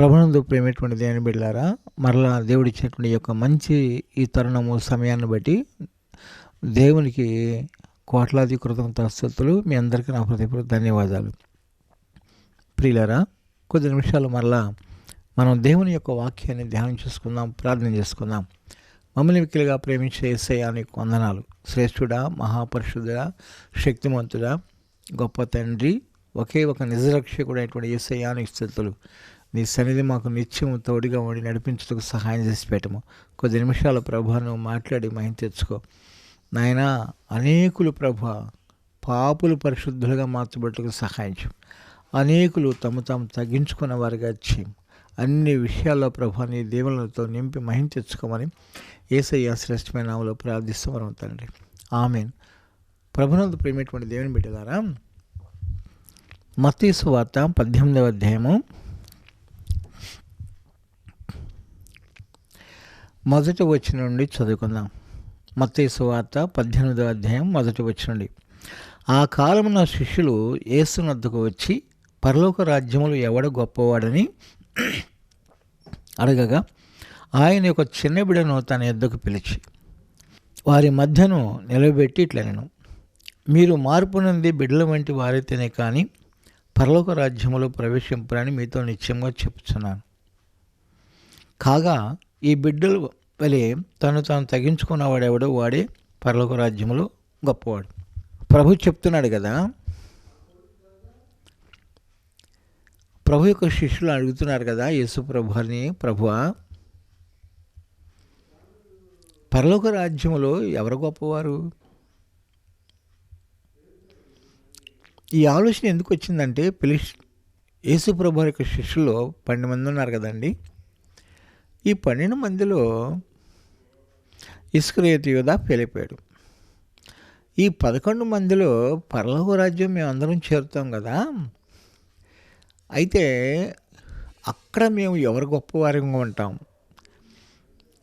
ప్రభునందు ప్రేమటువంటి దేవుని బిడ్డలారా, మరలా దేవుడిచ్చినటువంటి ఈ యొక్క మంచి ఈ తరుణము సమయాన్ని బట్టి దేవునికి కోట్లాది కృతజ్ఞతాస్తుతులు. మీ అందరికీ నా హృదయపూర్వక ధన్యవాదాలు. ప్రియులారా, కొద్ది నిమిషాలు మరలా మనం దేవుని యొక్క వాక్యాన్ని ధ్యానం చేసుకుందాం, ప్రార్థన చేసుకుందాం. మమ్మల్ని మిక్కిలిగా ప్రేమించే యేసయ్యానికి వందనాలు. శ్రేష్ఠుడా, మహాపరిశుద్ధుడా, శక్తిమంతుడా, గొప్ప తండ్రి, ఒకే ఒక నిజరక్షకుడైనటువంటి యేసయ్యానికి స్తుతులు. నీ సన్నిధి మాకు నిత్యము తోడుగా ఉండి నడిపించుటకు సహాయం చేసి పెట్టము. కొద్ది నిమిషాలు ప్రభు నువ్వు మాట్లాడి మహిమ తెచ్చుకో నాయనా. అనేకులు ప్రభు పాపులు పరిశుద్ధులుగా మార్చబట్టుకు సహాయించు. అనేకులు తాము తగ్గించుకున్న వారిగా చేయం. అన్ని విషయాల్లో ప్రభు నీ దేవులతో నింపి మహిమ తెచ్చుకోమని యేసయ్య శ్రేష్టమైన నామములో ప్రార్థిస్తున్నాం తండ్రి, ఆమేన్. ప్రభునందు ప్రేమటువంటి దేవుని బిడ్డలారా, మత్తయి సువార్త 18వ అధ్యాయము మొదటి వచనం నుండి చదువుకుందాం. మత్తయి సువార్త 18వ అధ్యాయం మొదటి వచనం నుండి. ఆ కాలమున శిష్యులు యేసు వద్దకు వచ్చి, పరలోక రాజ్యములు ఎవడ గొప్పవాడని అడగగా, ఆయన ఒక చిన్న బిడ్డను తన యొద్దకు పిలిచి వారి మధ్యను నిలబెట్టి ఇట్లనెను, మీరు మార్పు నుండి బిడ్డల వంటి వారైతేనే కానీ పరలోక రాజ్యములో ప్రవేశింపరని మీతో నిశ్చయంగా చెప్తున్నాను. కాగా ఈ బిడ్డలు వలె తాను తగ్గించుకున్నవాడెవడో వాడే పరలోక రాజ్యములో గొప్పవాడు. ప్రభు చెప్తున్నాడు కదా. ప్రభు యొక్క శిష్యులు అడుగుతున్నారు కదా యేసు ప్రభుని, ప్రభువా పరలోక రాజ్యములో ఎవరు గొప్పవారు? ఈ ఆలోచన ఎందుకు వచ్చిందంటే, యేసు ప్రభు యొక్క శిష్యులు 12 మంది ఉన్నారు కదండి. ఈ 12 మందిలో ఇస్కరియోతు యూదా ఫెయిలైపోయాడు. ఈ 11 మందిలో పరలోక రాజ్యం మేమందరం చేరుతాం కదా. అయితే అక్కడ మేము ఎవరు గొప్పవారంగా ఉంటాం,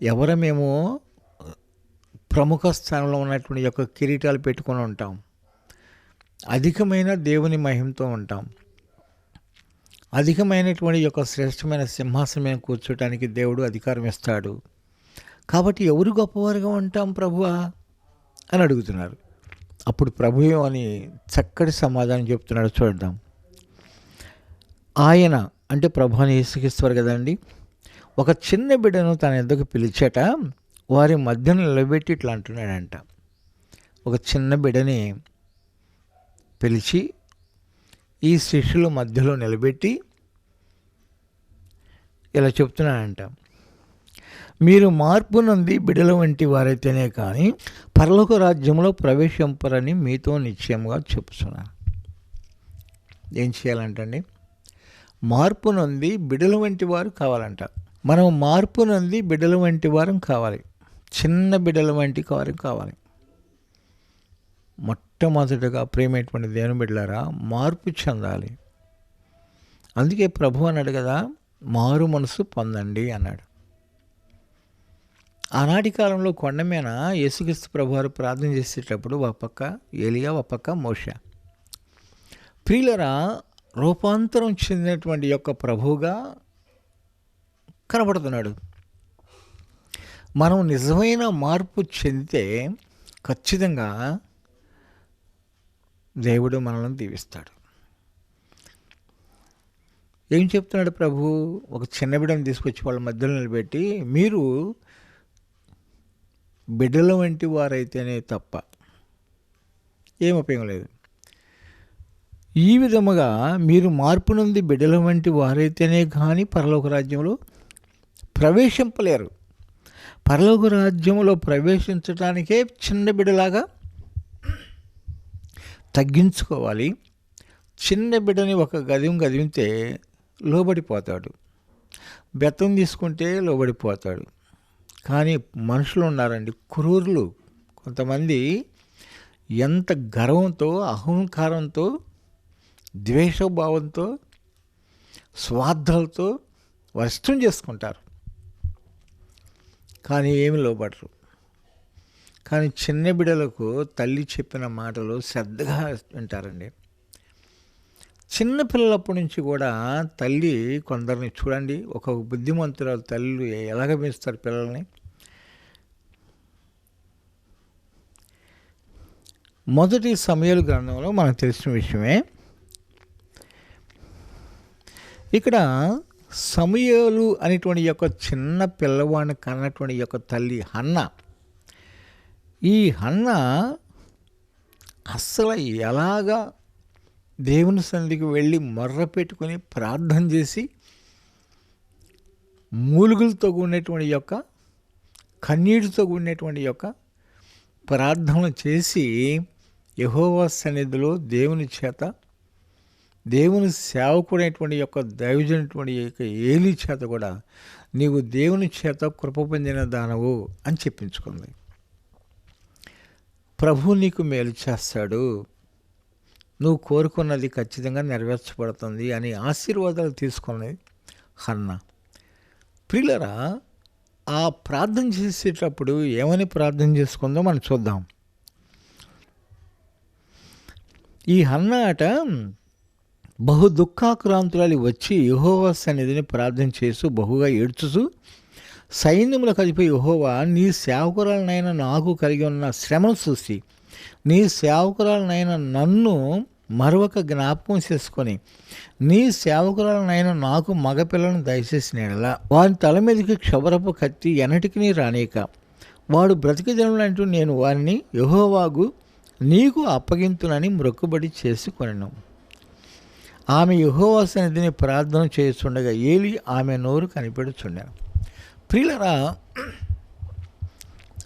ఎవరు మేము ప్రముఖ స్థానంలో ఉన్నటువంటి యొక్క కిరీటాలు పెట్టుకొని ఉంటాం, అధికమైన దేవుని మహిమతో ఉంటాం, అధికమైనటువంటి యొక్క శ్రేష్టమైన సింహాసనం కూర్చోటానికి దేవుడు అధికారం ఇస్తాడు. కాబట్టి ఎవరు గొప్పవారుగా ఉంటాం ప్రభువా అని అడుగుతున్నారు. అప్పుడు ప్రభు అని చక్కటి సమాధానం చెప్తున్నాడు, చూద్దాం. ఆయన అంటే ప్రభు అని యేసుక్రీస్తు కదండి, ఒక చిన్న బిడ్డను తన యొద్దకు పిలిచేట వారి మధ్యను నిలబెట్టి ఇట్లా అంటున్నాడంట. ఒక చిన్న బిడ్డని పిలిచి ఈ శిష్యుల మధ్యలో నిలబెట్టి ఇలా చెప్తున్నాడంట, మీరు మార్పు నుండి బిడ్డల వంటి వారైతేనే కానీ పరలోక రాజ్యంలో ప్రవేశింపరని మీతో నిశ్చయంగా చెప్తున్నాను. ఏం చేయాలంటండి? మార్పు నుండి బిడ్డల వంటి వారు కావాలంట. మనం మార్పు నుండి బిడ్డల వంటి వారం కావాలి, చిన్న బిడ్డల వంటి వారు కావాలి. మొట్టమొదటిగా ప్రేమైనటువంటి దేవుని బిడ్డలారా, మార్పు చెందాలి. అందుకే ప్రభు అన్నాడు కదా, మారు మనసు పొందండి అన్నాడు. ఆనాటి కాలంలో కొండ మీద యేసుక్రీస్తు ప్రభువారు ప్రార్థన చేసేటప్పుడు ఒక పక్క ఏలియా, ఒక పక్క మోషే. ప్రియులరా, రూపాంతరం చెందినటువంటి యొక్క ప్రభువుగా కనబడుతున్నాడు. మనం నిజమైన మార్పు చెందితే ఖచ్చితంగా దేవుడు మనల్ని దీవిస్తాడు. ఏం చెప్తున్నాడు ప్రభు? ఒక చిన్న బిడ్డను తీసుకొచ్చి వాళ్ళ మధ్యలో నిలబెట్టి, మీరు బిడ్డల వంటి వారైతేనే తప్ప ఏం ఉపయోగం లేదు. ఈ విధముగా మీరు మార్పు నుండి బిడ్డల వంటి వారైతేనే కానీ పరలోక రాజ్యంలో ప్రవేశింపలేరు. పరలోక రాజ్యంలో ప్రవేశించడానికే చిన్న బిడ్డలాగా తగ్గించుకోవాలి. చిన్న బిడ్డని ఒక గదిమితే లోబడిపోతాడు, బెత్తం తీసుకుంటే లోబడిపోతాడు. కానీ మనుషులు ఉన్నారండి, క్రూరులు కొంతమంది, ఎంత గర్వంతో, అహంకారంతో, ద్వేషభావంతో, స్వార్థాలతో వష్టం చేసుకుంటారు, కానీ ఏమి లోబడరు. కానీ చిన్న బిడ్డలకు తల్లి చెప్పిన మాటలు శ్రద్ధగా వింటారండి. చిన్న పిల్లలప్పటి నుంచి కూడా తల్లి కొందరిని చూడండి, ఒక బుద్ధిమంతురాలు తల్లి ఎలాగ పెంచుతారు పిల్లల్ని. మొదటి సమూయేలు గ్రంథంలో మనకు తెలిసిన విషయమే. ఇక్కడ సమూయేలు అనేటువంటి యొక్క చిన్న పిల్లవాడిని కన్నటువంటి యొక్క తల్లి హన్నా. ఈ హన్నా అస్సలు ఎలాగా దేవుని సన్నిధికి వెళ్ళి మొర్ర పెట్టుకొని ప్రార్థన చేసి మూలుగులతో కూడినటువంటి యొక్క కన్నీటితో కూడినటువంటి యొక్క ప్రార్థన చేసి యెహోవా సన్నిధిలో దేవుని చేత, దేవుని సేవకుడైనటువంటి యొక్క దైవజనటువంటి యొక్క ఏలీ చేత కూడా నీవు దేవుని చేత కృప పొందిన దానవు అని చెప్పించుకుంది. ప్రభువు నీకు మేలు చేస్తాడు, నువ్వు కోరుకున్నది ఖచ్చితంగా నెరవేర్చబడుతుంది అని ఆశీర్వాదాలు తీసుకున్నది హన్నా. ప్రియులరా, ఆ ప్రార్థన చేసేటప్పుడు ఏమని ప్రార్థన చేసుకుందో మనం చూద్దాం. ఈ హన్నా అట బహు దుఃఖాక్రాంతురాలి వచ్చి యెహోవా సన్నిధిని ప్రార్థన చేస్తూ బహుగా ఏడ్చుచు, సైన్యములకు అధిపతి యెహోవా, నీ సేవకురాలనైనా నాకు కలిగి ఉన్న శ్రమను చూసి నీ సేవకురాలనైనా నన్ను మరొక జ్ఞాపకం చేసుకొని నీ సేవకురాలనైనా నాకు మగపిల్లను దయచేసిన ఎడల వారి తల మీదకి క్షవరపు కత్తి ఎన్నటికి రానీక వాడు బ్రతికి దినములంటూ నేను వారిని యెహోవాకు నీకు అప్పగింతునని మొక్కుబడి చేసుకొనెను. ఆమె యెహోవా సన్నిధిని ప్రార్థన చేస్తుండగా ఏలీ ఆమె నోరు కనిపెడుచుండెను. ప్రియులరా,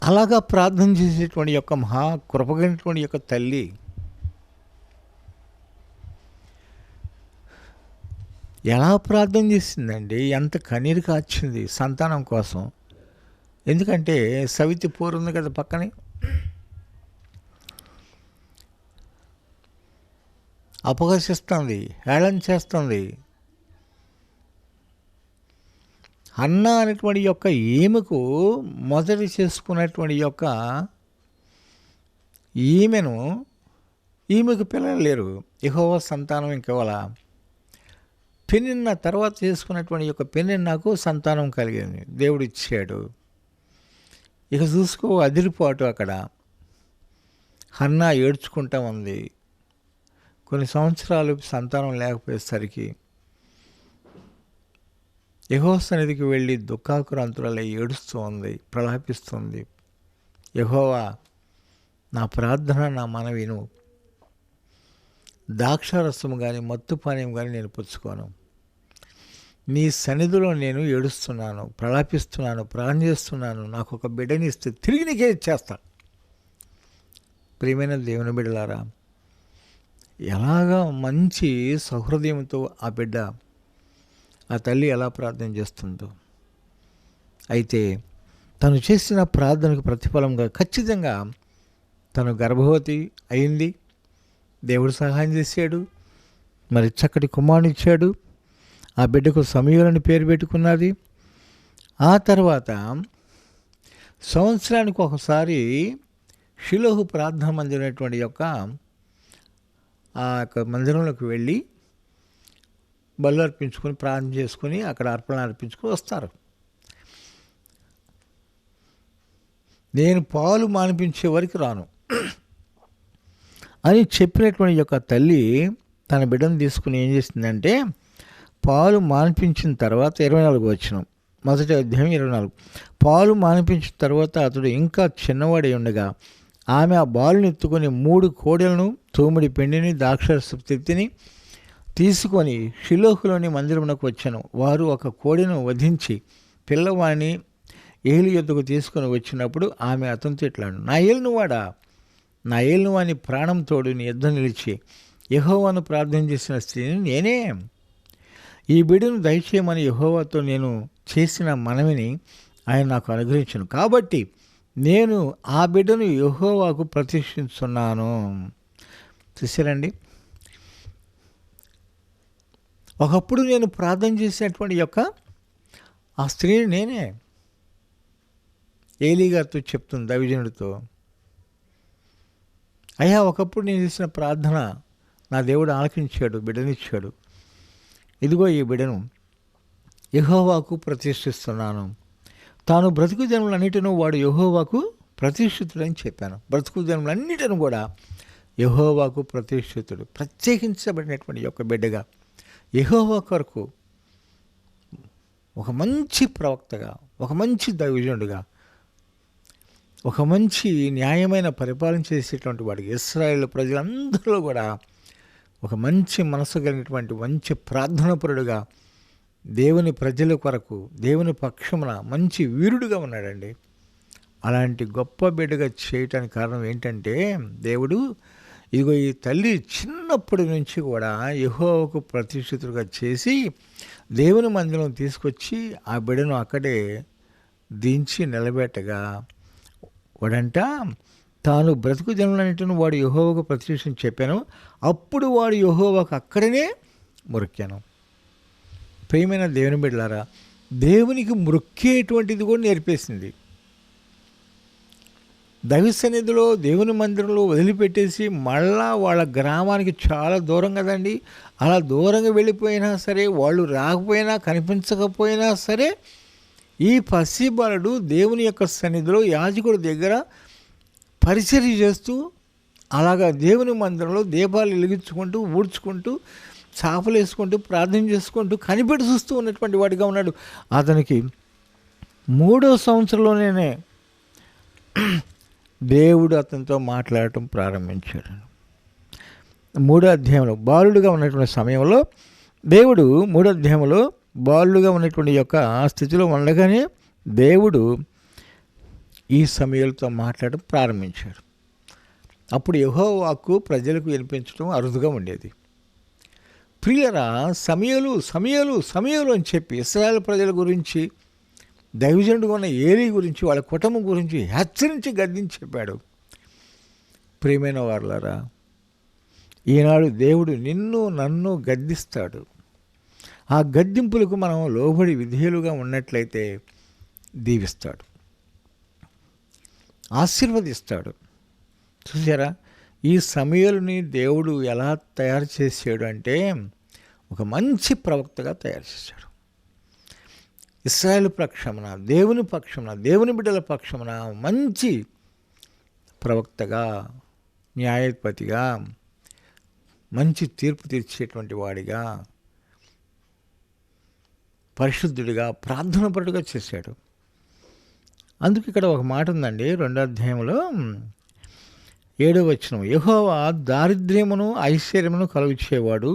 అలాగా ప్రార్థన చేసేటువంటి యొక్క మహా కృపగైనటువంటి యొక్క తల్లి ఎలా ప్రార్థన చేసిందండి, ఎంత కన్నీరు కార్చింది సంతానం కోసం. ఎందుకంటే సవితి పోరు ఉంది కదా పక్కనే, అపహసిస్తుంది, హేళన చేస్తుంది. హన్నా అనేటువంటి యొక్క ఈమెకు మొదటి చేసుకున్నటువంటి యొక్క ఈమెకు పిల్లలు లేరు, యెహోవా సంతానం ఇంకెవలా. పెనిన్న తర్వాత చేసుకున్నటువంటి యొక్క పెనిన్నకు సంతానం కలిగింది, దేవుడు ఇచ్చాడు. ఇక చూసుకో అదిరిపాటు. అక్కడ హన్నా ఏడ్చుకుంటా ఉంది. కొన్ని సంవత్సరాలు సంతానం లేకపోయేసరికి యెహోవా సన్నిధికి వెళ్ళి దుఃఖాకురాంతురాలై ఏడుస్తూ ఉంది, ప్రలాపిస్తుంది. యెహోవా, నా ప్రార్థన, నా మనవిను. ద్రాక్షారసము కానీ మత్తు పానీయం కానీ నేను పుచ్చుకోను. నీ సన్నిధిలో నేను ఏడుస్తున్నాను, ప్రలాపిస్తున్నాను, ప్రార్థన చేస్తున్నాను. నాకు ఒక బిడ్డని ఇస్తే తిరిగి నీకే ఇచ్చేస్తా. ప్రియమైన దేవుని బిడ్డలారా, ఎలాగా మంచి సహృదయంతో ఆ బిడ్డ, ఆ తల్లి ఎలా ప్రార్థన చేస్తుందో. అయితే తను చేసిన ప్రార్థనకు ప్రతిఫలంగా ఖచ్చితంగా తను గర్భవతి అయింది. దేవుడు సహాయం చేశాడు, మరి చక్కటి కుమారుని ఇచ్చాడు. ఆ బిడ్డకు సమూయేలు పేరు పెట్టుకున్నది. ఆ తర్వాత సంవత్సరానికి ఒకసారి షిలోహు ప్రార్థన మందిరం అనేటువంటి యొక్క ఆ యొక్క మందిరంలోకి వెళ్ళి బలు అర్పించుకొని ప్రార్థన చేసుకొని అక్కడ అర్పణ అర్పించుకొని వస్తారు. నేను పాలు మానిపించే వరకు రాను అని చెప్పినటువంటి యొక్క తల్లి తన బిడ్డను తీసుకుని ఏం చేసిందంటే, పాలు మానిపించిన తర్వాత 24 వచనం, మొదటి అధ్యాయం 24. పాలు మానిపించిన తర్వాత అతడు ఇంకా చిన్నవాడై ఉండగా ఆమె ఆ బాలుని ఎత్తుకొని 3 కోడెలను, తోమిడి పిండిని, ద్రాక్షరసపు తిత్తిని తీసుకొని షిలోహులోని మందిరమునకు వచ్చాను. వారు ఒక కోడెను వధించి పిల్లవాడిని ఏలి యొద్దకు తీసుకొని వచ్చినప్పుడు ఆమె అతనితో ఇట్లాడు, నా ఏలినవాడా, నా ఏలినవాని ప్రాణం తోడు నీ యుద్ధ నిలిచి యెహోవాను ప్రార్థన చేసిన స్త్రీని నేనే. ఈ బిడ్డను దయచేయమని యెహోవాతో నేను చేసిన మనవిని ఆయన నాకు అనుగ్రహించను. కాబట్టి నేను ఆ బిడ్డను యెహోవాకు ప్రతిష్ఠిస్తున్నాను. చూసారండి, ఒకప్పుడు నేను ప్రార్థన చేసినటువంటి యొక్క ఆ స్త్రీని నేనే. ఏలీ గారితో చెప్తుంది, దైవజనుడితో, అయ్యా ఒకప్పుడు నేను చేసిన ప్రార్థన నా దేవుడు ఆలకించాడు, బిడ్డనిచ్చాడు. ఇదిగో ఈ బిడ్డను యెహోవాకు ప్రతిష్ఠిస్తున్నాను. తాను బ్రతుకు జన్మలన్నిటినూ వాడు యెహోవాకు ప్రతిష్ఠితుడని చెప్పాను. బ్రతుకు జన్మలన్నిటిని కూడా యెహోవాకు ప్రతిష్ఠితుడు, ప్రత్యేకించబడినటువంటి యొక్క బిడ్డగా యెహోవా కొరకు ఒక మంచి ప్రవక్తగా, ఒక మంచి దైవజనుడిగా, ఒక మంచి న్యాయమైన పరిపాలన చేసేటువంటి వాడికి ఇశ్రాయేలు ప్రజలందరూ కూడా ఒక మంచి మనసు కలిగినటువంటి మంచి ప్రార్థనాపరుడుగా, దేవుని ప్రజల కొరకు దేవుని పక్షమున మంచి వీరుడుగా ఉన్నాడండి. అలాంటి గొప్ప బిడ్డగా చేయటానికి కారణం ఏంటంటే, దేవుడు ఇదిగో ఈ తల్లి చిన్నప్పటి నుంచి కూడా యెహోవాకు ప్రతిష్ఠితులుగా చేసి దేవుని మందిరం తీసుకొచ్చి ఆ బిడ్డను అక్కడే దించి నిలబెట్టగా, వాడంట తాను బ్రతుకు జన్మలన్నిటిని వాడు యెహోవాకు ప్రతిష్ఠించి చెప్పాను. అప్పుడు వాడు యెహోవాకు అక్కడనే మొక్కాను. ప్రియమైన దేవుని బిడ్డలారా, దేవునికి మొక్కేటువంటిది కూడా నేర్పేసింది. దైవ సన్నిధిలో దేవుని మందిరంలో వదిలిపెట్టేసి మళ్ళా వాళ్ళ గ్రామానికి చాలా దూరం కదండి. అలా దూరంగా వెళ్ళిపోయినా సరే, వాళ్ళు రాకపోయినా కనిపించకపోయినా సరే, ఈ పసిబాలుడు దేవుని యొక్క సన్నిధిలో యాజకుడి దగ్గర పరిచర్య చేస్తూ, అలాగా దేవుని మందిరంలో దీపాలు వెలిగించుకుంటూ, ఊడ్చుకుంటూ, చాపలు వేసుకుంటూ, ప్రార్థన చేసుకుంటూ, కనిపెట్టి చూస్తూ ఉన్నటువంటి వాడిగా ఉన్నాడు. అతనికి 3వ సంవత్సరంలోనే దేవుడు అతనితో మాట్లాడటం ప్రారంభించాడు. 3వ అధ్యాయంలో బాలుడుగా ఉన్నటువంటి సమయంలో దేవుడు 3వ అధ్యాయంలో బాలుడుగా ఉన్నటువంటి యొక్క స్థితిలో ఉండగానే దేవుడు ఈ సమయాలతో మాట్లాడటం ప్రారంభించాడు. అప్పుడు యెహోవాకు ప్రజలకు వినిపించడం అరుదుగా ఉండేది. ప్రియులరా, సమయాలు అని చెప్పి ఇశ్రాయేలు ప్రజల గురించి, దైవజనుడుగా ఉన్న ఏలీ గురించి, వాళ్ళ కుటుంబం గురించి హెచ్చరించి గద్దించి చెప్పాడు. ప్రియమైన వారలారా, ఈనాడు దేవుడు నిన్ను నన్ను గద్దిస్తాడు. ఆ గద్దింపులకు మనం లోబడి విధేయులుగా ఉన్నట్లయితే దీవిస్తాడు, ఆశీర్వదిస్తాడు. చూసారా, ఈ సమయాలని దేవుడు ఎలా తయారు చేశాడు అంటే, ఒక మంచి ప్రవక్తగా తయారు చేశాడు. ఇశ్రాయేలు పక్షమున, దేవుని పక్షమున, దేవుని బిడ్డల పక్షమున మంచి ప్రవక్తగా, న్యాయాధిపతిగా, మంచి తీర్పు తీర్చేటువంటి వాడిగా, పరిశుద్ధుడిగా, ప్రార్థనాపరుడుగా చేశాడు. అందుకు ఇక్కడ ఒక మాట ఉందండి, 2వ అధ్యాయంలో 7వ వచనం. యెహోవా దారిద్ర్యమును ఐశ్వర్యమును కలుగచేవాడు,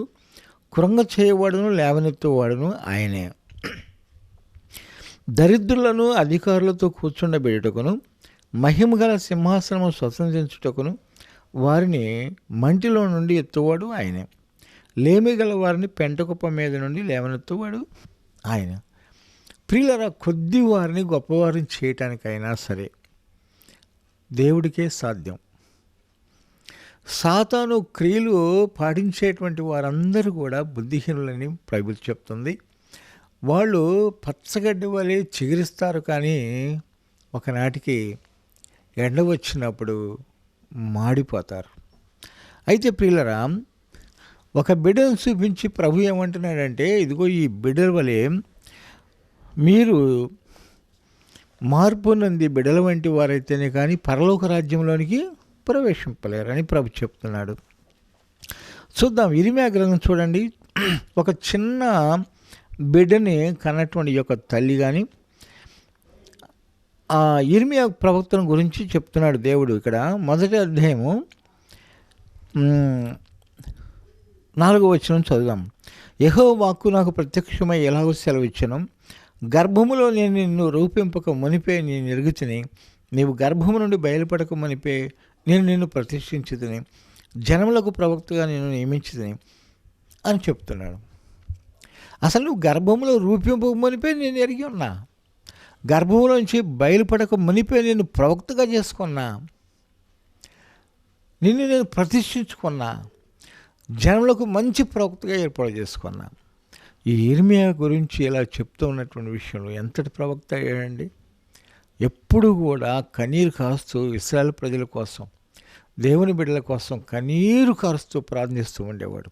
కృంగ చేయవాడును లేవనెత్తువాడును ఆయనే. దరిద్రులను అధికారులతో కూర్చుండబెట్టుటకును, మహిమగల సింహాసనము స్వతంత్రించుటకును వారిని మంటిలో నుండి ఎత్తువాడు ఆయనే. లేమిగల వారిని పెంటకుప్ప మీద నుండి లేవనెత్తువాడు ఆయన. ప్రియులరా, కొద్ది వారిని గొప్పవారిని చేయటానికైనా సరే దేవుడికే సాధ్యం. సాతాను క్రియలు పాటించేటువంటి వారందరూ కూడా బుద్ధిహీనులని బైబిల్ చెప్తుంది. వాళ్ళు పచ్చగడ్డి వలె చిగురిస్తారు, కానీ ఒకనాటికి ఎండ వచ్చినప్పుడు మాడిపోతారు. అయితే ప్రియులరా, ఒక బిడ్డను చూపించి ప్రభు ఏమంటున్నాడంటే, ఇదిగో ఈ బిడ్డల వలె మీరు మార్పు నంది బిడ్డల వంటి వారైతేనే కానీ పరలోక రాజ్యంలోనికి ప్రవేశింపలేరని ప్రభు చెప్తున్నాడు. చూద్దాం, ఇర్మీయా గ్రంథం చూడండి. ఒక చిన్న బిడ్డని కన్నటువంటి యొక్క తల్లి కానీ ఆ ఇర్మీయా ప్రవక్తను గురించి చెప్తున్నాడు దేవుడు. ఇక్కడ 1వ అధ్యాయము 4వ వచనం చదువుదాం. యెహోవా వాక్కు నాకు ప్రత్యక్షమై ఎలాగో సెలవిచ్చెను. గర్భములో నేను నిన్ను రూపింపక మునిపే నేను ఎరుగుతిని, నీవు గర్భము నుండి బయలుపడక మునిపే నేను నిన్ను ప్రతిష్ఠించుతిని, జనములకు ప్రవక్తగా నేను నియమించుతిని అని చెప్తున్నాడు. అసలు నువ్వు గర్భంలో రూపింపక మునిపే నేను ఎరిగి ఉన్నా, గర్భంలోంచి బయలుపడక మునిపే నేను ప్రవక్తగా చేసుకున్నా, నిన్ను నేను ప్రతిష్ఠించుకున్నా, జనములకు మంచి ప్రవక్తగా ఏర్పాటు చేసుకున్నా. ఈ ఇర్మీయా గురించి ఇలా చెప్తూ ఉన్నటువంటి విషయంలో ఎంతటి ప్రవక్త అయ్యాడండి. ఎప్పుడు కూడా కన్నీరు కాస్తూ ఇశ్రాయేలు ప్రజల కోసం, దేవుని బిడ్డల కోసం కన్నీరు కారుస్తూ ప్రార్థిస్తూ ఉండేవాడు.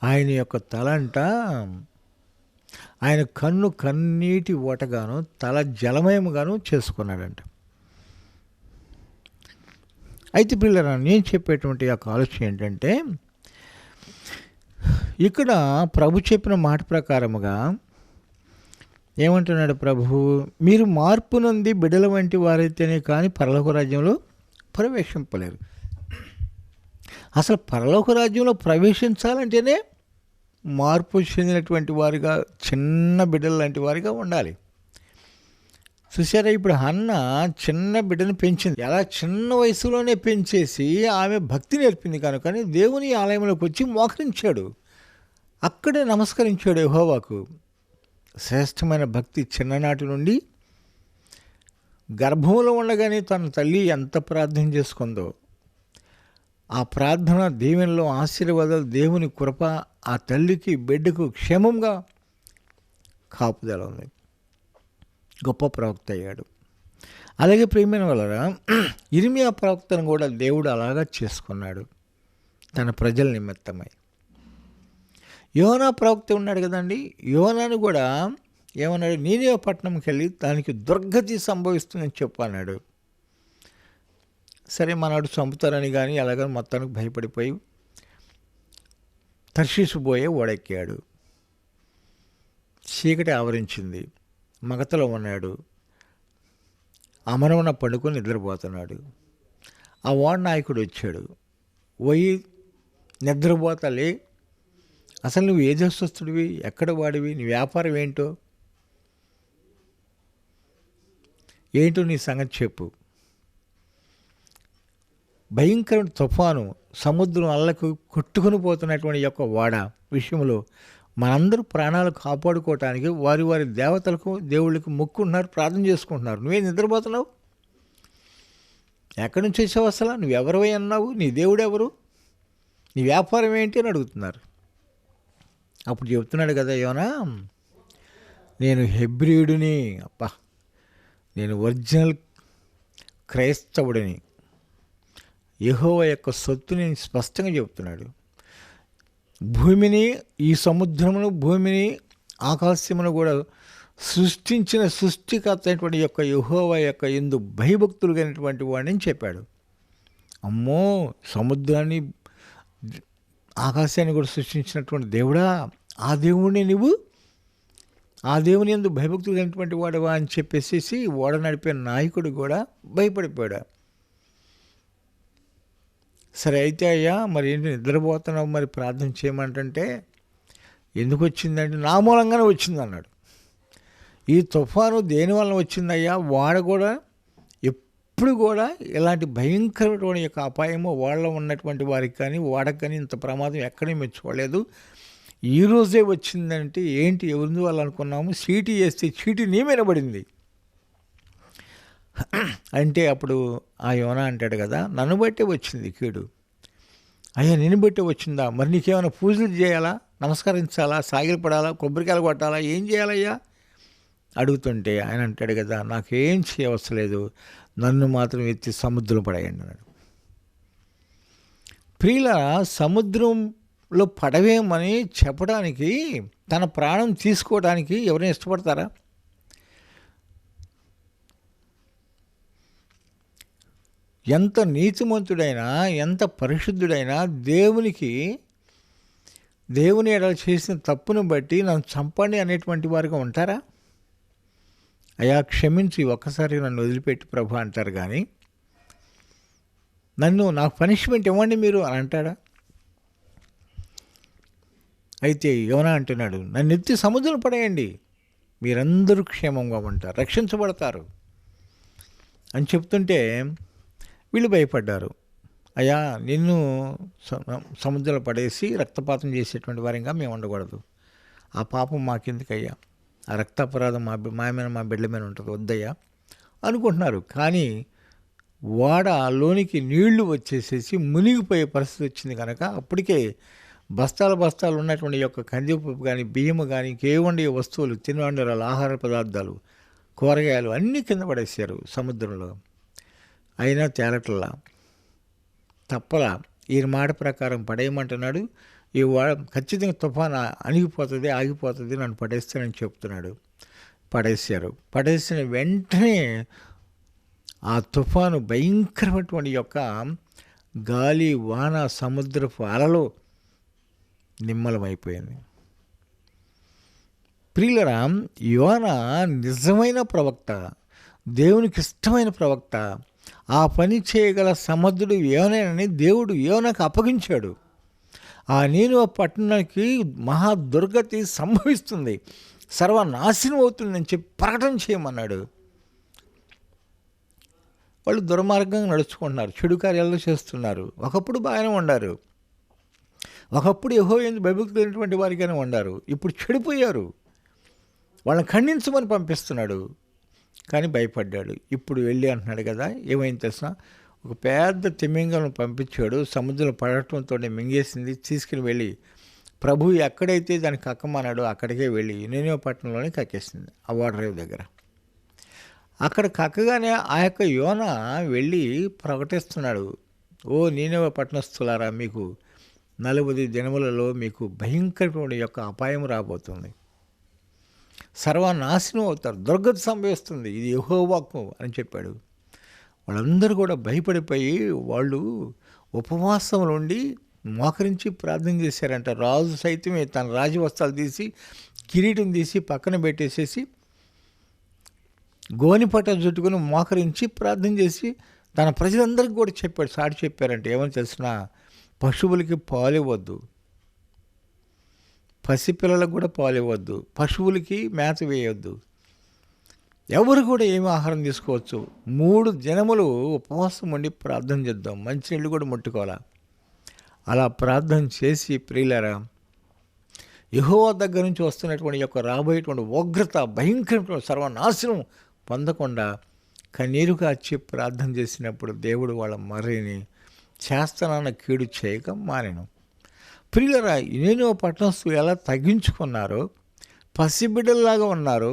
ఆయన యొక్క తల అంట, ఆయన కన్ను కన్నీటి ఓటగాను తల జలమయముగాను చేసుకున్నాడంట. అయితే పిల్లరా, నేను చెప్పేటువంటి యొక్క ఆలోచన ఏంటంటే, ఇక్కడ ప్రభు చెప్పిన మాట ప్రకారముగా ఏమంటున్నాడు ప్రభువు, మీరు మార్పు నొంది బిడ్డల వంటి వారైతేనే కానీ పరలోక రాజ్యంలో ప్రవేశింపలేరు. అసలు పరలోక రాజ్యంలో ప్రవేశించాలంటేనే మార్పు చెందినటువంటి వారిగా, చిన్న బిడ్డల లాంటి వారిగా ఉండాలి. చూసారా, ఇప్పుడు హన్న చిన్న బిడ్డను పెంచింది. ఎలా చిన్న వయసులోనే పెంచేసి ఆమె భక్తి నేర్పింది కనుకని దేవుని ఆలయంలోకి వచ్చి మోకరించాడు, అక్కడే నమస్కరించాడు యెహోవాకు. శ్రేష్టమైన భక్తి. చిన్ననాటి నుండి గర్భంలో ఉండగానే తన తల్లి ఎంత ప్రార్థన చేసుకుందో, ఆ ప్రార్థన దీవెనలో ఆశీర్వాదాలు, దేవుని కృప ఆ తల్లికి బిడ్డకు క్షేమంగా కాపుదల ఉంది. గొప్ప ప్రవక్త అయ్యాడు. అలాగే ప్రియమైన వాళ్ళరా, ఇర్మియా ప్రవక్తను కూడా దేవుడు అలాగా చేసుకున్నాడు తన ప్రజల నిమిత్తమై. యోనా ప్రవక్త ఉన్నాడు కదండి, యోనాను కూడా ఏమన్నాడు, నీనివే పట్టణంకి వెళ్ళి దానికి దుర్గతి సంభవిస్తుందని చెప్పన్నాడు. సరే, మనవాడు చంపుతారని కానీ ఎలాగని మొత్తానికి భయపడిపోయి తర్షీసు పోయే ఓడెక్కాడు. చీకటి ఆవరించింది, మగతలో ఉన్నాడు, అమరమున పండుకొని నిద్రపోతున్నాడు. ఆ ఓడ నాయకుడు వచ్చాడు, పోయి నిద్రపోతలే, అసలు నువ్వు ఏ దేశస్తుడివి, ఎక్కడ వాడివి, నీ వ్యాపారం ఏంటో నీ సంగతి చెప్పు. భయంకర తుఫాను, సముద్రం అల్లకు కొట్టుకుని పోతున్నటువంటి యొక్క వాడ విషయంలో మనందరూ ప్రాణాలు కాపాడుకోవటానికి వారి వారి దేవతలకు, దేవుళ్ళకి మొక్కుంటున్నారు, ప్రార్థన చేసుకుంటున్నారు. నువ్వే నిద్రపోతున్నావు, ఎక్కడి నుంచి వచ్చావు, అసలు నువ్వెవరివై అన్నావు, నీ దేవుడు ఎవరు, నీ వ్యాపారం ఏంటి అని అడుగుతున్నారు. అప్పుడు చెప్తున్నాడు కదా యోనా, నేను హెబ్రీయుడిని, అప్పా నేను ఒరిజినల్ క్రైస్తవుడిని, యెహోవా యొక్క సొత్తుని స్పష్టంగా చెప్తున్నాడు. భూమిని, ఈ సముద్రమును, భూమిని, ఆకాశమును కూడా సృష్టించిన సృష్టికర్త అయినటువంటి యొక్క యెహోవా యొక్క యందు భయభక్తులు కలిగినటువంటి వాడిని చెప్పాడు. అమ్మో, సముద్రాన్ని, ఆకాశాన్ని కూడా సృష్టించినటువంటి దేవుడా, ఆ దేవుడిని నువ్వు, ఆ దేవుని యందు భయభక్తులు కలిగినటువంటి వాడువా అని చెప్పేసి ఓడ నడిపే నాయకుడు కూడా భయపడిపోయాడు. సరే అయితే అయ్యా, మరి ఏంటి నిద్రపోతున్నావు, మరి ప్రార్థన చేయమంటే, ఎందుకు వచ్చిందంటే నా మూలంగానే వచ్చింది అన్నాడు. ఈ తుఫాను దేని వలన వచ్చిందయ్యా, వాడ కూడా ఎప్పుడు కూడా ఇలాంటి భయంకరమైన యొక్క అపాయము వాళ్ళ ఉన్నటువంటి వారికి కానీ వాడకు కానీ ఇంత ప్రమాదం ఎక్కడే మెచ్చుకోలేదు, ఈరోజే వచ్చిందంటే ఏంటి, ఎవరి వాళ్ళు అనుకున్నాము, చీటీ వేస్తే చీటీ నీ మీద పడింది అంటే అప్పుడు ఆ యోనా అంటాడు కదా, నన్ను బట్టే వచ్చింది కీడు. అయ్యా, నిన్ను బట్టే వచ్చిందా, మరి నీకేమైనా పూజలు చేయాలా, నమస్కరించాలా, సాగిలపడాలా, కొబ్బరికాయలు కొట్టాలా, ఏం చేయాలయ్యా అడుగుతుంటే ఆయన అంటాడు కదా, నాకేం చేయవసలేదు, నన్ను మాత్రం ఎత్తి సముద్రం పడేయండి అన్నాడు. ప్రియుల, సముద్రంలో పడవేమని చెప్పడానికి, తన ప్రాణం తీసుకోవడానికి ఎవరైనా ఇష్టపడతారా? ఎంత నీతిమంతుడైనా, ఎంత పరిశుద్ధుడైనా దేవుని ఎడల చేసిన తప్పును బట్టి నన్ను చంపండి అనేటువంటి వారిగా ఉంటారా? అయ్యా క్షమించి ఒక్కసారి నన్ను వదిలిపెట్టి ప్రభు అంటారు కానీ, నాకు పనిష్మెంట్ ఇవ్వండి మీరు అని అంటాడా? అయితే యోనా అంటున్నాడు, నన్ను ఎత్తి సముద్రం పడేయండి, మీరందరూ క్షేమంగా ఉంటారు, రక్షించబడతారు అని చెప్తుంటే వీళ్ళు భయపడ్డారు. అయ్యా, నిన్ను సముద్రంలో పడేసి రక్తపాతం చేసేటువంటి వారంగా మేము ఉండకూడదు, ఆ పాపం మాకెందుకయ్యా, ఆ రక్తాపరాధం మా బిడ్డ మీద ఉంటుంది, వద్దయ్యా అనుకుంటున్నారు. కానీ వాడలోనికి నీళ్లు వచ్చేసేసి మునిగిపోయే పరిస్థితి వచ్చింది కనుక అప్పటికే బస్తాలు ఉన్నటువంటి యొక్క కందిపప్పు కానీ, బియ్యము కానీ, ఇంకేవండి వస్తువులు, తినుబండారాలు, ఆహార పదార్థాలు, కూరగాయలు అన్నీ కింద పడేసారు సముద్రంలో. అయినా తేలట్లా, తప్పలా. ఈయన మాట ప్రకారం పడేయమంటున్నాడు. ఈ ఖచ్చితంగా తుఫాను అణిగిపోతుంది, ఆగిపోతుంది, నన్ను పడేస్తానని చెప్తున్నాడు. పడేశారు. పడేసిన వెంటనే ఆ తుఫాను భయంకరమైనటువంటి యొక్క గాలి, వాన, సముద్రపు అలలు నిమ్మలమైపోయింది. ప్రియులరా, యోనా నిజమైన ప్రవక్త, దేవునికి ఇష్టమైన ప్రవక్త. ఆ పని చేయగల సమర్థుడు యోనేనని దేవుడు యోనాకు అప్పగించాడు. ఆ నీనివే పట్టణానికి మహా దుర్గతి సంభవిస్తుంది, సర్వనాశనం అవుతుందని చెప్పి ప్రకటన చేయమన్నాడు. వాళ్ళు దుర్మార్గంగా నడుచుకుంటున్నారు, చెడు కార్యాలు చేస్తున్నారు. ఒకప్పుడు బాగానే ఉండారు, ఒకప్పుడు యెహోవా యందు భయభక్తులైనటువంటి వారిగానే ఉండారు. ఇప్పుడు చెడిపోయారు. వాళ్ళని ఖండించమని పంపిస్తున్నాడు, కానీ భయపడ్డాడు. ఇప్పుడు వెళ్ళి అంటున్నాడు కదా, ఏమైంది తెలిసిన, ఒక పెద్ద తిమింగలను పంపించాడు. సముద్రం పడటంతో మింగేసింది. తీసుకుని వెళ్ళి ప్రభువు ఎక్కడైతే దానికి కక్కమన్నాడో అక్కడికే వెళ్ళి నీనివే పట్టణంలోనే కక్కేసింది, ఆ ఓడరేవు దగ్గర. అక్కడ కక్కగానే ఆ యొక్క యోనా వెళ్ళి ప్రకటిస్తున్నాడు, ఓ నీనివే పట్టణస్థులారా, మీకు 40 దినములలో మీకు భయంకరమైన యొక్క అపాయం రాబోతుంది, సర్వనాశనం అవుతారు, దుర్గతి సంభవిస్తుంది, ఇది యెహోవాకు అని చెప్పాడు. వాళ్ళందరూ కూడా భయపడిపోయి వాళ్ళు ఉపవాసం నుండి మోకరించి ప్రార్థన చేశారంట. రాజు సైతమే తన రాజవస్త్రాలు తీసి, కిరీటం తీసి పక్కన పెట్టేసేసి, గోనిపట్ట చుట్టుకొని మోకరించి ప్రార్థన చేసి తన ప్రజలందరికీ కూడా చెప్పాడు. సాటి చెప్పారంటే ఏమని తెలిసిన, పశువులకి పాలు ఇవ్వద్దు, పసిపిల్లలకు కూడా పాలు ఇవ్వద్దు, పశువులకి మేత వేయొద్దు, ఎవరు కూడా ఏమి ఆహారం తీసుకోవచ్చు. 3 దినములు ఉపవాసం ఉండి ప్రార్థన చేద్దాం, మంచినీళ్ళు కూడా ముట్టుకోవాలా. అలా ప్రార్థన చేసి ప్రియులారా, యెహోవా దగ్గర నుంచి వస్తున్నటువంటి యొక్క రాబోయేటువంటి ఉగ్రత, భయంకరమైన సర్వనాశనం పొందకుండా కన్నీరు కార్చి ప్రార్థన చేసినప్పుడు దేవుడు వాళ్ళ మర్రిని చేస్తానన్న కీడు చేయక మానేను. ప్రియులారా, నీనివే పట్టణస్థులు ఎలా తగ్గించుకున్నారో, పసిబిడ్డల్లాగా ఉన్నారు.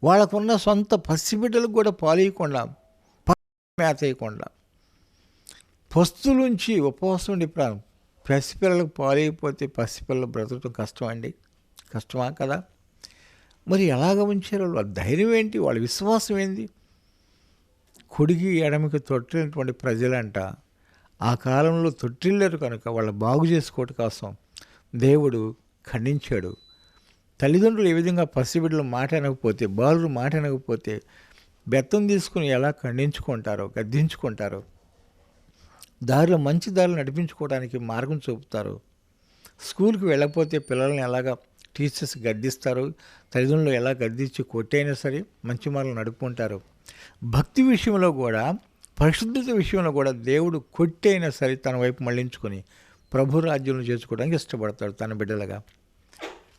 వాళ్ళకున్న సొంత పసిబిడ్డలకు కూడా పాలేయకుండా, మేత వేయకుండా, పస్తులుంచి ఉపవాసం ఉండి పసిపిల్లలకు పాలైపోతే పసిపిల్లలు బ్రతకడం కష్టం అండి, కష్టమా కదా. మరి ఎలాగ ఉంచారు? వాళ్ళ ధైర్యం ఏంటి, వాళ్ళ విశ్వాసం ఏంది? కుడికి ఎడమికి తొట్టినటువంటి ప్రజలంట ఆ కాలంలో తొట్టిల్లారు కనుక వాళ్ళ బాగు చేసుకోవటం కోసం దేవుడు ఖండించాడు. తల్లిదండ్రులు ఏ విధంగా పసిబిడ్డలు మాట అనకపోతే, బాలురు మాట అనకపోతే బెత్తం తీసుకుని ఎలా ఖండించుకుంటారో, గద్దించుకుంటారో, దారిలో మంచి దారిలో నడిపించుకోవడానికి మార్గం చూపుతారు. స్కూల్కి వెళ్ళకపోతే పిల్లల్ని ఎలాగ టీచర్స్ గద్దిస్తారు, తల్లిదండ్రులు ఎలా గద్దించి కొట్టైనా సరే మంచి మార్గం నడుపుకుంటారు. భక్తి విషయంలో కూడా, పరిశుద్ధత విషయంలో కూడా దేవుడు కొట్టైనా సరే తన వైపు మళ్ళించుకొని ప్రభు రాజ్యంలో చేసుకోవడానికి ఇష్టపడతాడు తన బిడ్డలుగా.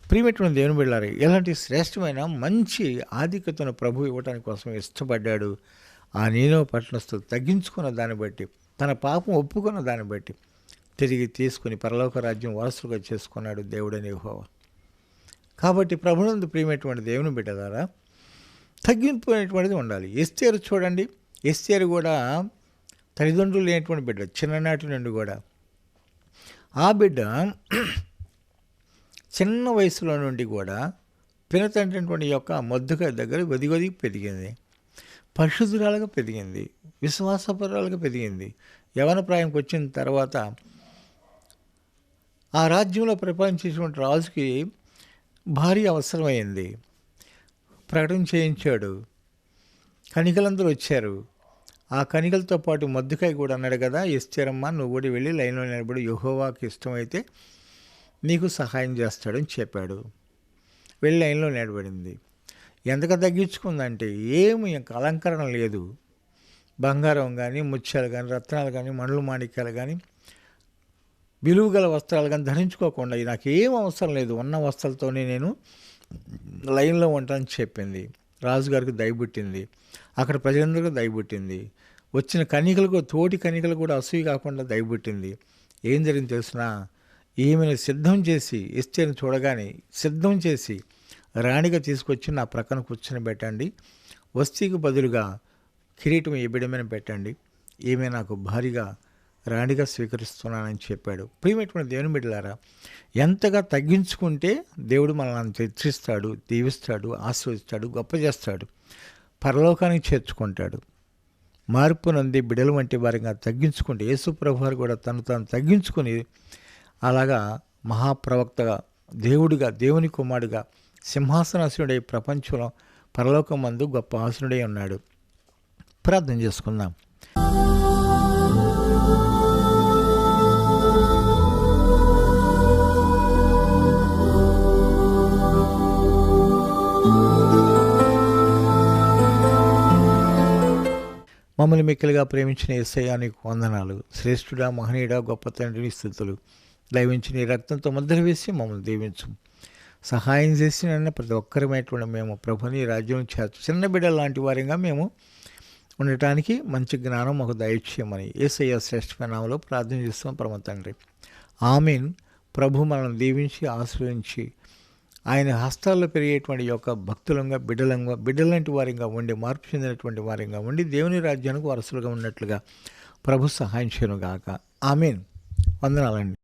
ప్రియమైనటువంటి దేవుని బిడ్డలారా, ఇలాంటి శ్రేష్టమైన మంచి ఆధిక్యతను ప్రభు ఇవ్వడానికి కోసం ఇష్టపడ్డాడు. ఆ నీనివే పట్టణస్థులు తగ్గించుకున్న దాన్ని బట్టి, తన పాపం ఒప్పుకున్న దాన్ని బట్టి తిరిగి తీసుకుని పరలోక రాజ్యం వారసులుగా చేసుకున్నాడు దేవుడని యెహోవా. కాబట్టి ప్రభునందు ప్రియమైనటువంటి దేవుని బిడ్డలారా, తగ్గింపు అనేటువంటిది ఉండాలి. ఎస్తేరు చూడండి, ఎస్తేరు కూడా తల్లిదండ్రులు లేనటువంటి బిడ్డ, చిన్ననాటి నుండి కూడా. ఆ బిడ్డ చిన్న వయసులో నుండి కూడా పినతండ్రి యొక్క మొద్దుకాయ దగ్గర వదిగొది పెరిగింది, పరిశుద్ధురాలుగా పెరిగింది, విశ్వాసపరాలుగా పెరిగింది. యవన ప్రాయంకి వచ్చిన తర్వాత ఆ రాజ్యంలో పరిపాలించేటువంటి రాజుకి భారీ అవసరమైంది. ప్రకటన చేయించాడు, కణికలందరూ వచ్చారు. ఆ కణికలతో పాటు మొద్దుకాయ కూడా అన్నాడు కదా, ఎస్తేరమ్మ నువ్వు కూడా వెళ్ళి లైన్లో నిలబడి, యెహోవాకి ఇష్టమైతే నీకు సహాయం చేస్తాడని చెప్పాడు. వెళ్ళి లైన్లో నిలబడింది. ఎంతగా తగ్గించుకుందంటే ఏమి ఇంకా అలంకరణ లేదు, బంగారం కానీ, ముత్యాలు కానీ, రత్నాలు కానీ, మండలు మాణిక్యాలు కానీ, విలువ గల వస్త్రాలు కానీ ధరించుకోకుండా నాకేం అవసరం లేదు, ఉన్న వస్త్రాలతోనే నేను లైన్లో ఉంటానని చెప్పింది. రాజుగారికి దయబుట్టింది, అక్కడ ప్రజలందరికీ దయబుట్టింది. వచ్చిన కన్యకలకు, తోటి కన్యకలు కూడా అసూయ కాకుండా దయబుట్టింది. ఏం జరిగింది తెలిసిన, ఈమెను సిద్ధం చేసి, ఎస్తేరుని చూడగానే సిద్ధం చేసి రాణిగా తీసుకొచ్చి నా ప్రక్కన కూర్చొని పెట్టండి, వస్తీకి బదులుగా కిరీటం ఈ బిడ్డ మీద పెట్టండి, ఈమె నాకు భారీగా రాణిగా స్వీకరిస్తున్నానని చెప్పాడు. ప్రియమైనటువంటి దేవుని బిడ్డలారా, ఎంతగా తగ్గించుకుంటే దేవుడు మనల్ని హెచ్చిస్తాడు, దీవిస్తాడు, ఆశీర్వదిస్తాడు, గొప్ప చేస్తాడు, పరలోకానికి చేర్చుకుంటాడు. మార్పు నంది బిడల వంటి వారిగా తగ్గించుకుంటే యేసు ప్రభువారు కూడా తను తాను తగ్గించుకుని అలాగా మహాప్రవక్తగా, దేవుడిగా, దేవుని కుమారుడిగా సింహాసనాసనుడై ప్రపంచంలో పరలోకమందు గొప్ప ఆసనుడై ఉన్నాడు. ప్రార్థన చేసుకుందాం. మమ్మల్ని మిక్కిలిగా ప్రేమించిన యేసయ్యా నీకు వందనాలు. శ్రేష్ఠుడా, మహనీయుడా, గొప్ప తండ్రి స్థుతులు. దయవించి నీ రక్తంతో ముద్ర వేసి మమ్మల్ని దీవించు. సహాయం చేసిన ప్రతి ఒక్కరమైనటువంటి మేము ప్రభుని రాజ్యం చేర్చు. చిన్న బిడ్డల లాంటి వారిగా మేము ఉండటానికి మంచి జ్ఞానం మాకు దయచేయమని యేసయ్య శ్రేష్ఠమైన నామములో ప్రార్థన చేస్తాం పరమ తండ్రి. ఆమీన్. ప్రభు మనల్ని దీవించి ఆశ్రయించి ఆయన హస్తాల్లో పెరిగేటువంటి యొక్క భక్తులంగా, బిడ్డలాంటి వారిగా ఉండి, మార్పు చెందినటువంటి వారిగా ఉండి దేవుని రాజ్యానికి వారసులుగా ఉన్నట్లుగా ప్రభు సహాయం చేయను గాక. ఆమీన్. వందనాలండి.